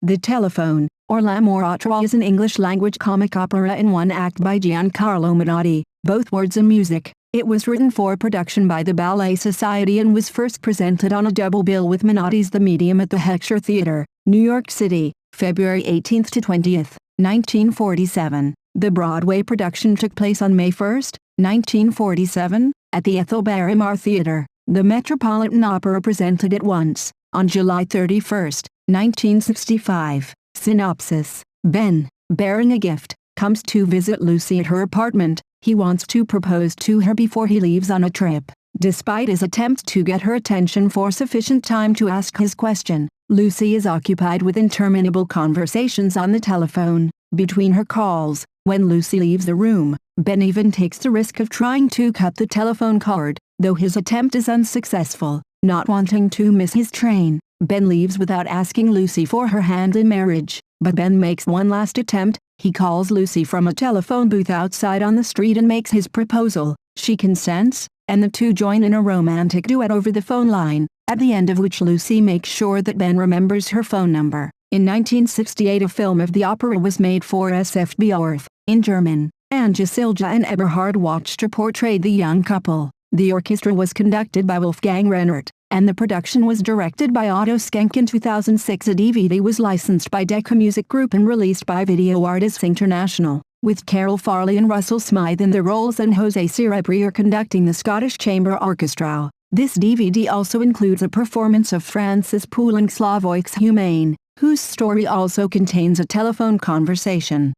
The Telephone, or L'amour trois, is an English-language comic opera in one act by Gian Carlo Menotti, both words and music. It was written for production by the Ballet Society and was first presented on a double bill with Menotti's The Medium at the Heckscher Theater, New York City, February 18 to 20, 1947. The Broadway production took place on May 1, 1947, at the Ethel Barrymore Theatre. The Metropolitan Opera presented it once, on July 31, 1965. Synopsis: Ben, bearing a gift, comes to visit Lucy at her apartment. He wants to propose to her before he leaves on a trip. Despite his attempts to get her attention for sufficient time to ask his question, Lucy is occupied with interminable conversations on the telephone. Between her calls, when Lucy leaves the room, Ben even takes the risk of trying to cut the telephone cord, though his attempt is unsuccessful. Not wanting to miss his train, Ben leaves without asking Lucy for her hand in marriage. But Ben makes one last attempt. He calls Lucy from a telephone booth outside on the street and makes his proposal. She consents, and the two join in a romantic duet over the phone line, at the end of which Lucy makes sure that Ben remembers her phone number. In 1968, a film of the opera was made for SFB in German, and Gisilja and Eberhard Wachter portrayed the young couple. The orchestra was conducted by Wolfgang Rennert, and the production was directed by Otto Schenk. In 2006, a DVD was licensed by Decca Music Group and released by Video Artists International, with Carol Farley and Russell Smythe in the roles and Jose Cerebrier conducting the Scottish Chamber Orchestra. This DVD also includes a performance of Francis Poulenc's La Voix Humaine, whose story also contains a telephone conversation.